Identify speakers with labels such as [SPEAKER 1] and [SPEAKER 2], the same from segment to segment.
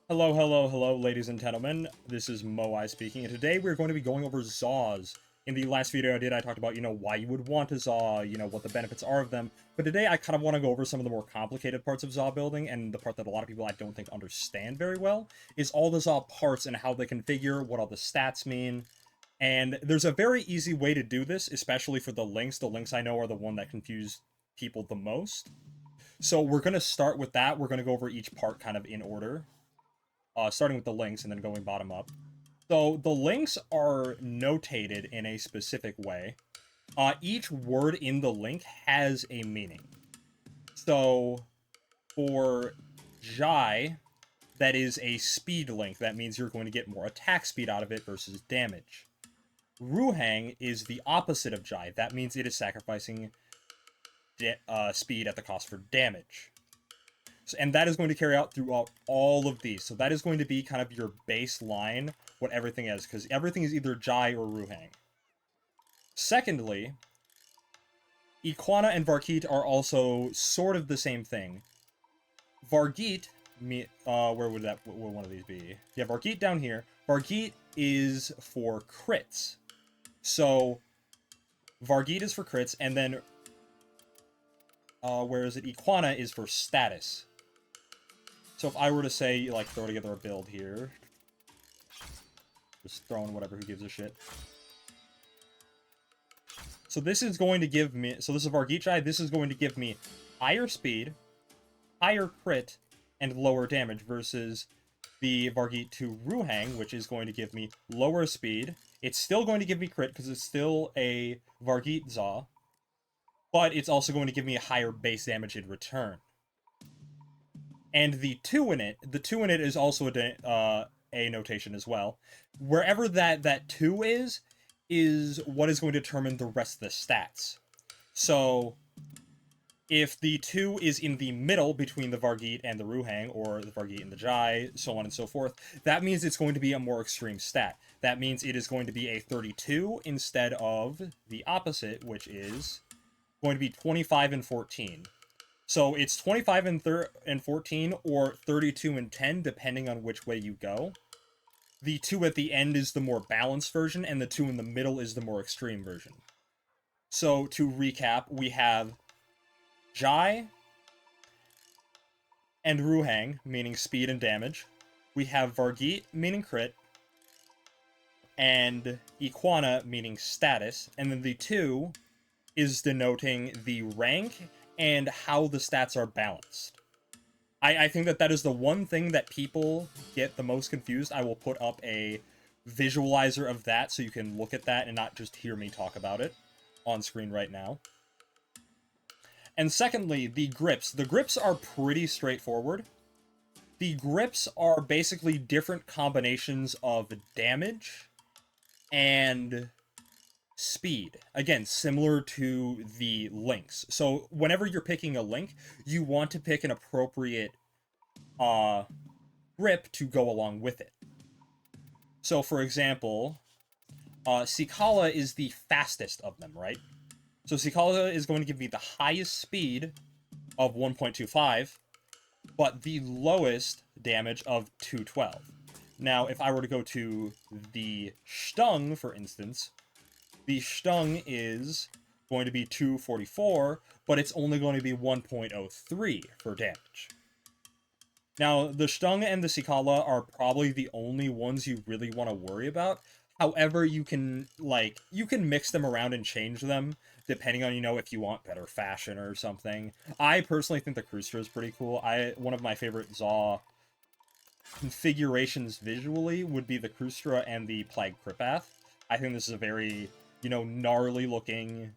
[SPEAKER 1] Hello, hello, hello, ladies and gentlemen. This is Moai speaking, and today we're going to be going over zaws. In the last video I did, I talked about, why you would want a zaw, what the benefits are of them. But today I kind of want to go over some of the more complicated parts of zaw building, and the part that a lot of people I don't think understand very well is all the zaw parts and how they configure, what all the stats mean. And there's a very easy way to do this, especially for the links. The links I know are the one that confuse people the most. So we're going to start with that. We're going to go over each part kind of in order, starting with the links and then going bottom up. So the links are notated in a specific way. Each word in the link has a meaning. So for Jai, that is a speed link. That means you're going to get more attack speed out of it versus damage. Ruhang is the opposite of Jai. That means it is sacrificing speed at the cost for damage. And that is going to carry out throughout all of these. So that is going to be kind of your baseline, what everything is, because everything is either Jai or Ruhang. Secondly, Iquana and Varkit are also sort of the same thing. Vargit, where would one of these be? Yeah, Vargit down here. Vargit is for crits. So Vargit is for crits, and then where is it? Iquana is for status. So if I were to say, like, throw together a build here, just throwing whatever, who gives a shit. So this is going to give me, so this is Vargichai, this is going to give me higher speed, higher crit, and lower damage versus the Vargit to Ruhang, which is going to give me lower speed. It's still going to give me crit because it's still a Vargit Zaw, but it's also going to give me a higher base damage in return. And the 2 in it is also a notation as well. Wherever that 2 is what is going to determine the rest of the stats. So if the 2 is in the middle between the Vargit and the Ruhang, or the Vargit and the Jai, so on and so forth, that means it's going to be a more extreme stat. That means it is going to be a 32 instead of the opposite, which is going to be 25 and 14. So it's 25 and 14 or 32 and 10, depending on which way you go. The 2 at the end is the more balanced version, and the 2 in the middle is the more extreme version. So to recap, we have Jai and Ruhang, meaning speed and damage. We have Vargit, meaning crit, and Iquana, meaning status. And then the 2 is denoting the rank and how the stats are balanced. I think that is the one thing that people get the most confused. I will put up a visualizer of that so you can look at that and not just hear me talk about it on screen right now. And secondly, the grips. The grips are pretty straightforward. The grips are basically different combinations of damage and speed. Again, similar to the links. So whenever you're picking a link, you want to pick an appropriate grip to go along with it. So for example, Cicala is the fastest of them, right? So Cicala is going to give me the highest speed of 1.25, but the lowest damage of 212. Now, if I were to go to the Stung, for instance, the Stung is going to be 244, but it's only going to be 1.03 for damage. Now, the Stung and the Cicala are probably the only ones you really want to worry about. However, you can mix them around and change them depending on, if you want better fashion or something. I personally think the Krustra is pretty cool. One of my favorite Zaw configurations visually would be the Krustra and the Plague Kripath. I think this is a very, gnarly looking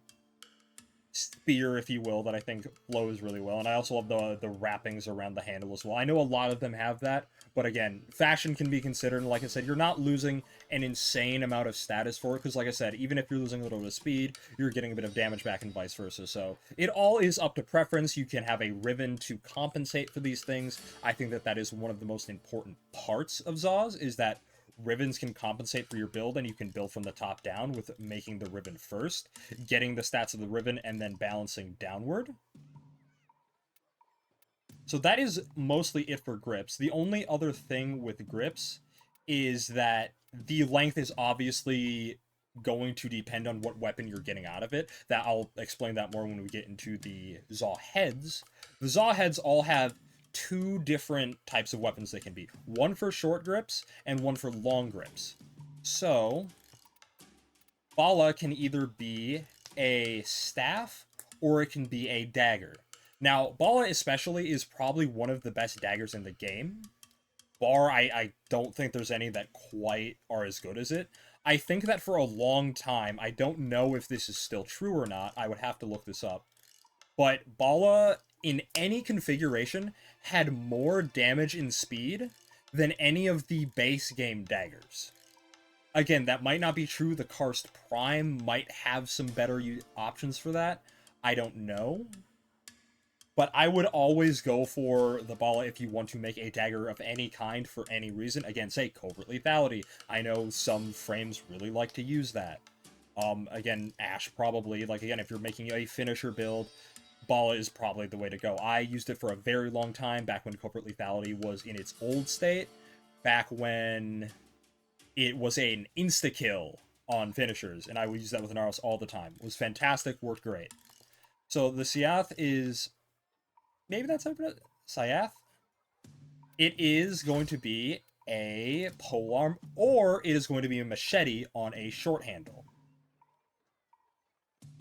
[SPEAKER 1] spear, if you will, that I think flows really well. And I also love the wrappings around the handle as well. I know a lot of them have that, but again, fashion can be considered. And like I said, you're not losing an insane amount of status for it, because like I said, even if you're losing a little bit of speed, you're getting a bit of damage back and vice versa. So it all is up to preference. You can have a ribbon to compensate for these things. I think that is one of the most important parts of Zaws, is that ribbons can compensate for your build, and you can build from the top down with making the ribbon first, getting the stats of the ribbon, and then balancing downward. So that is mostly it for grips. The only other thing with grips is that the length is obviously going to depend on what weapon you're getting out of it. That I'll explain that more when we get into the Zaw heads. The Zaw heads all have two different types of weapons they can be. One for short grips and one for long grips. So, Bala can either be a staff or it can be a dagger. Now, Bala especially is probably one of the best daggers in the game. Bar, I don't think there's any that quite are as good as it. I think that for a long time, I don't know if this is still true or not, I would have to look this up, but Bala, in any configuration, had more damage and speed than any of the base game daggers. Again, that might not be true. The Karst Prime might have some better options for that. I don't know. But I would always go for the Bala if you want to make a dagger of any kind for any reason. Again, say Covert Lethality. I know some frames really like to use that. Again, Ash probably. Like, again, if you're making a finisher build, Bala is probably the way to go. I used it for a very long time, back when Covert Lethality was in its old state. Back when it was an insta-kill on finishers, and I would use that with Naros all the time. It was fantastic, worked great. So the Siath is... maybe that's how it Siath? It is going to be a polearm, or it is going to be a machete on a short handle.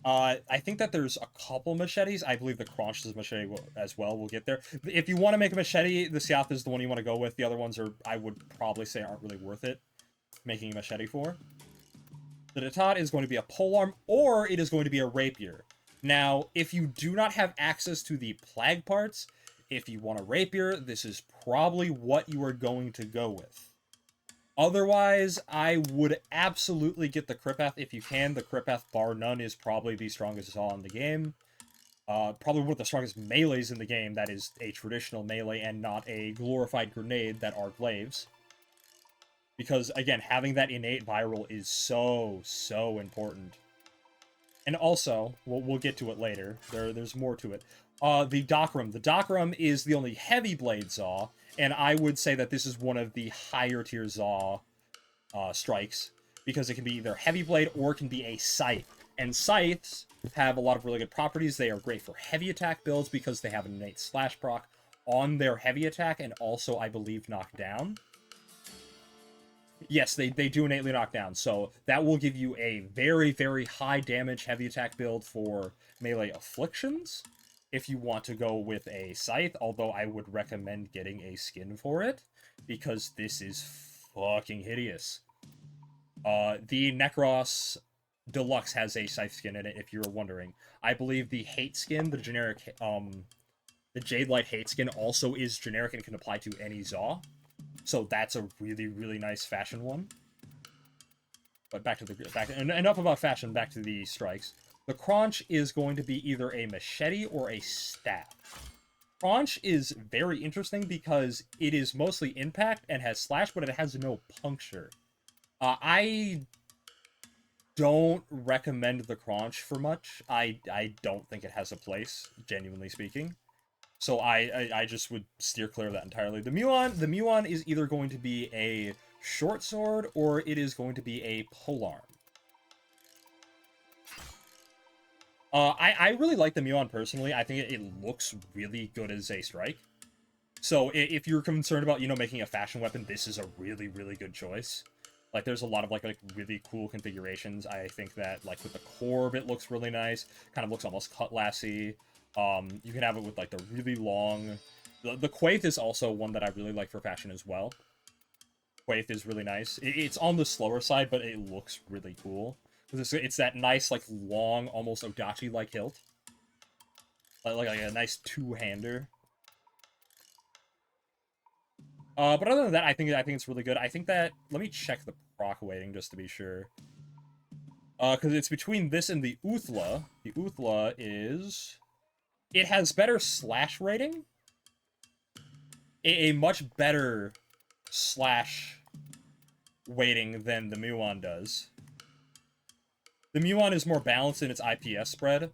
[SPEAKER 1] I think that there's a couple machetes. I believe the Crunch is machete as well. We'll get there. If you want to make a machete, the Siath is the one you want to go with. The other ones are, I would probably say, aren't really worth it making a machete for. The Datat is going to be a polearm, or it is going to be a rapier. Now, if you do not have access to the Plague parts, if you want a rapier, this is probably what you are going to go with. Otherwise, I would absolutely get the Kripath if you can. The Kripath, bar none, is probably the strongest Zaw in the game. Probably one of the strongest melees in the game. That is a traditional melee and not a glorified grenade that are glaives. Because, again, having that innate viral is so, so important. And also, we'll get to it later. There's more to it. The Dakram. The Dakram is the only heavy blade Zaw, and I would say that this is one of the higher tier Zaw strikes, because it can be either heavy blade or it can be a scythe. And scythes have a lot of really good properties. They are great for heavy attack builds because they have an innate slash proc on their heavy attack, and also, I believe, knockdown. Yes, they do innately knock down, so that will give you a very, very high damage heavy attack build for melee afflictions, if you want to go with a Scythe, although I would recommend getting a skin for it, because this is fucking hideous. The Necros Deluxe has a Scythe skin in it, if you were wondering. I believe the Hate skin, the generic, the Jade Light Hate skin also is generic and can apply to any Zaw. So that's a really, really nice fashion one. But back to the enough about fashion. Back to the strikes. The Crunch is going to be either a machete or a staff. Crunch is very interesting because it is mostly impact and has slash, but it has no puncture. I don't recommend the Crunch for much. I don't think it has a place, genuinely speaking. So I just would steer clear of that entirely. The Muon is either going to be a short sword or it is going to be a polearm. I really like the Muon personally. I think it looks really good as a strike. So if you're concerned about, making a fashion weapon, this is a really, really good choice. Like, there's a lot of, like really cool configurations. I think that, like, with the Corb, it looks really nice. Kind of looks almost cutlassy. You can have it with, like, the really long... The Quaith is also one that I really like for fashion as well. Quaith is really nice. It's on the slower side, but it looks really cool. It's that nice, like, long, almost Odachi-like hilt. Like a nice two-hander. But other than that, I think it's really good. I think that... let me check the proc weighting just to be sure. Because it's between this and the Uthla. The Uthla is... it has better slash rating. A much better slash weighting than the Muon does. The Muon is more balanced in its IPS spread.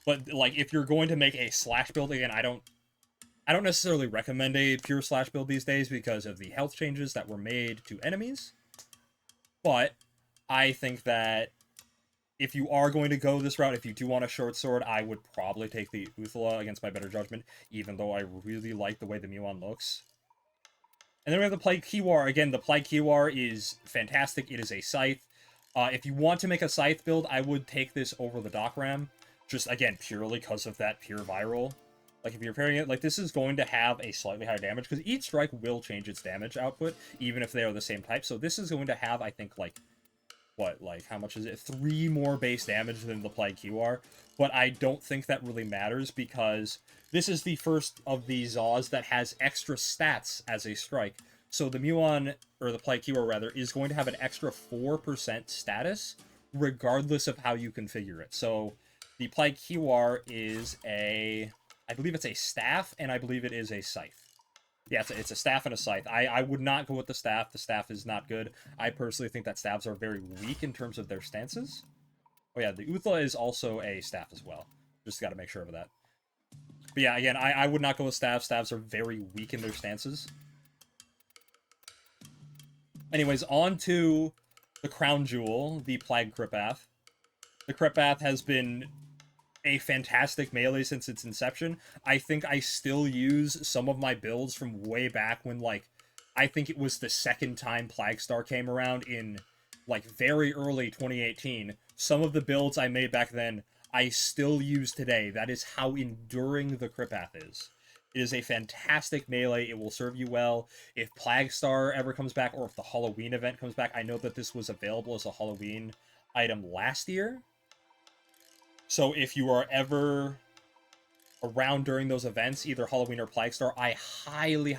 [SPEAKER 1] But, like, if you're going to make a slash build, again, I don't I don't necessarily recommend a pure slash build these days because of the health changes that were made to enemies, but I think that if you are going to go this route, if you do want a short sword, I would probably take the Uthla against my better judgment, even though I really like the way the Muon looks. And then we have the Plague Kiwar. Again, the Plague Kiwar is fantastic. It is a scythe. If you want to make a scythe build, I would take this over the Dock Ram. Just, again, purely because of that pure viral. Like, if you're pairing it, like, this is going to have a slightly higher damage, because each strike will change its damage output, even if they are the same type. So this is going to have, I think, like, what, like, how much is it? 3 more base damage than the Plague Kiwar. But I don't think that really matters, because this is the first of the Zaws that has extra stats as a strike. So the Muon, or the Plague Kiwar rather, is going to have an extra 4% status, regardless of how you configure it. So the Plague Kiwar is I believe it's a staff, and I believe it is a scythe. Yeah, it's a staff and a scythe. I would not go with the staff. The staff is not good. I personally think that staffs are very weak in terms of their stances. Oh yeah, the Uthla is also a staff as well. Just got to make sure of that. But yeah, again, I would not go with staffs. Staffs are very weak in their stances. Anyways, on to the Crown Jewel, the Plague Kripath. The Kripath has been a fantastic melee since its inception. I think I still use some of my builds from way back when, like, I think it was the second time Plaguestar came around in, like, very early 2018. Some of the builds I made back then, I still use today. That is how enduring the Kripath is. It is a fantastic melee. It will serve you well. If Plaguestar ever comes back, or if the Halloween event comes back, I know that this was available as a Halloween item last year. So if you are ever around during those events, either Halloween or Plaguestar, I highly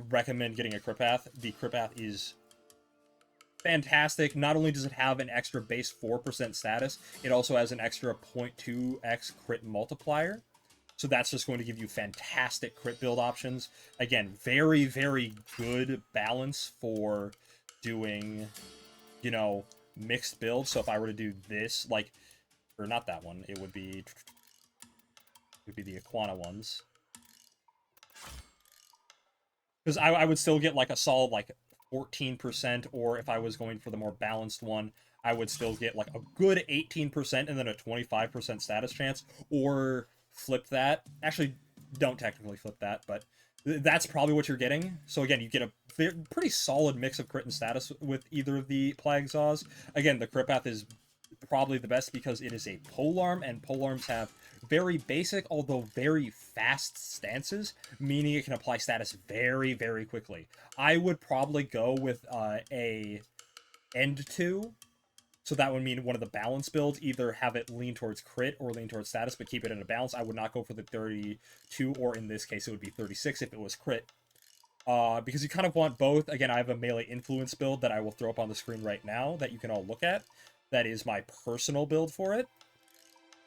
[SPEAKER 1] recommend getting a Kripath. The Kripath is fantastic. Not only does it have an extra base 4% status, it also has an extra 0.2x crit multiplier. So that's just going to give you fantastic crit build options. Again, very, very good balance for doing, you know, mixed builds. So if I were to do this, like, or not that one, it would be the Aquana ones. Because I would still get, like, a solid, like, 14%, or if I was going for the more balanced one, I would still get, like, a good 18% and then a 25% status chance, or flip that. Actually, don't technically flip that, but that's probably what you're getting. So again, you get a pretty solid mix of crit and status with either of the Plague Zaws. Again, the Kripath is probably the best because it is a polearm, and polearms have very basic, although very fast stances, meaning it can apply status very, very quickly. I would probably go with a end 2, so that would mean one of the balance builds, either have it lean towards crit or lean towards status, but keep it in a balance. I would not go for the 32, or in this case, it would be 36 if it was crit. Because you kind of want both. Again, I have a melee influence build that I will throw up on the screen right now that you can all look at. That is my personal build for it.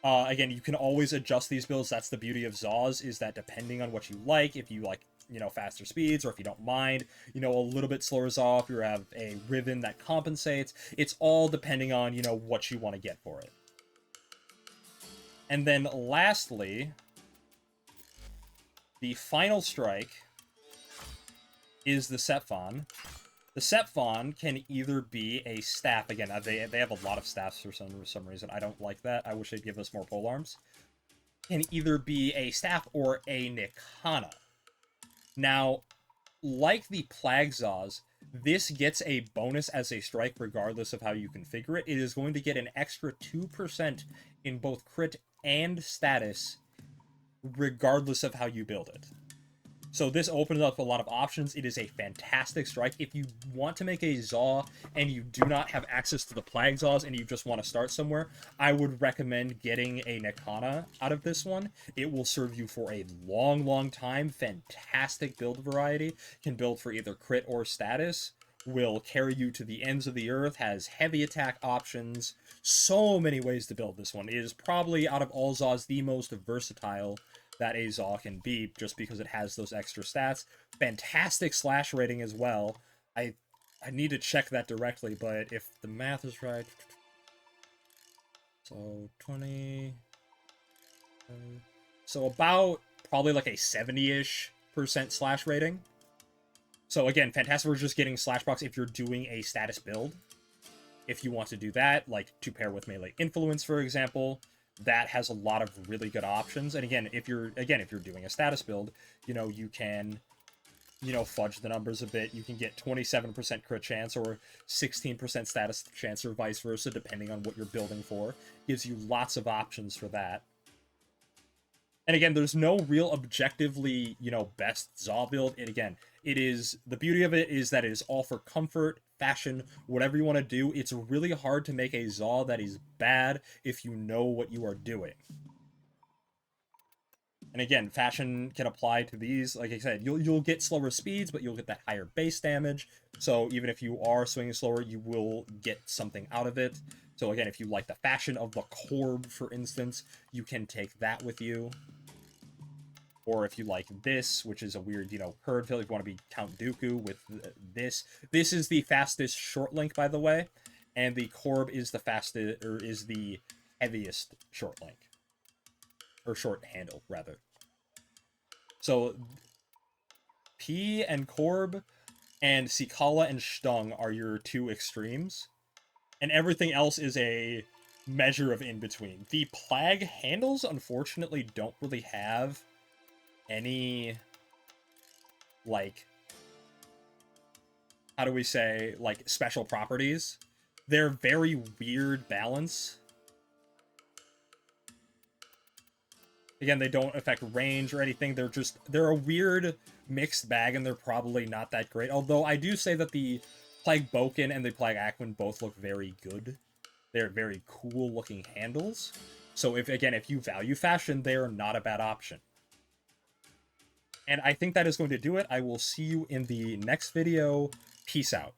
[SPEAKER 1] Again, you can always adjust these builds. That's the beauty of Zaws, is that depending on what you like, if you like, you know, faster speeds, or if you don't mind, you know, a little bit slower Zaw, if you have a Riven that compensates, it's all depending on, you know, what you want to get for it. And then lastly, the final strike is the Setfon. The Setfon can either be a staff. Again, they have a lot of staffs for some reason. I don't like that. I wish they'd give us more polearms. Can either be a staff or a Nikana. Now, like the Plague Zaws, this gets a bonus as a strike regardless of how you configure it. It is going to get an extra 2% in both crit and status regardless of how you build it. So this opens up a lot of options. It is a fantastic strike. If you want to make a Zaw and you do not have access to the Plague Zaws and you just want to start somewhere, I would recommend getting a Nikana out of this one. It will serve you for a long, long time. Fantastic build variety. Can build for either crit or status. Will carry you to the ends of the earth. Has heavy attack options. So many ways to build this one. It is probably, out of all Zaws, the most versatile that a Zaw can be, just because it has those extra stats. Fantastic slash rating as well. I need to check that directly, but if the math is right, so 20, so about probably like a 70-ish% slash rating. So again, fantastic for just getting slash procs if you're doing a status build. If you want to do that, like to pair with melee influence, for example, that has a lot of really good options. And again, if you're doing a status build, you can, fudge the numbers a bit. You can get 27% crit chance or 16% status chance or vice versa, depending on what you're building for. Gives you lots of options for that. And again, there's no real objectively, best Zaw build. And again, the beauty of it is that it is all for comfort, fashion, whatever you want to do. It's really hard to make a Zaw that is bad if you know what you are doing. And again, fashion can apply to these. Like I said, you'll get slower speeds, but you'll get that higher base damage. So even if you are swinging slower, you will get something out of it. So again, if you like the fashion of the Corb, for instance, you can take that with you. Or if you like this, which is a weird, curved hill, if you want to be Count Dooku with this. This is the fastest short link, by the way. And the Corb is the fastest, or is the heaviest short link. Or short handle, rather. So, P and Corb and Sikala and Stung are your two extremes. And everything else is a measure of in-between. The Plague handles, unfortunately, don't really have any, like, how do we say, like, special properties. They're very weird balance. Again, they don't affect range or anything. They're a weird mixed bag, and they're probably not that great. Although I do say that the Plague Boken and the Plague Aquin both look very good. They're very cool looking handles. So if you value fashion, they are not a bad option. And I think that is going to do it. I will see you in the next video. Peace out.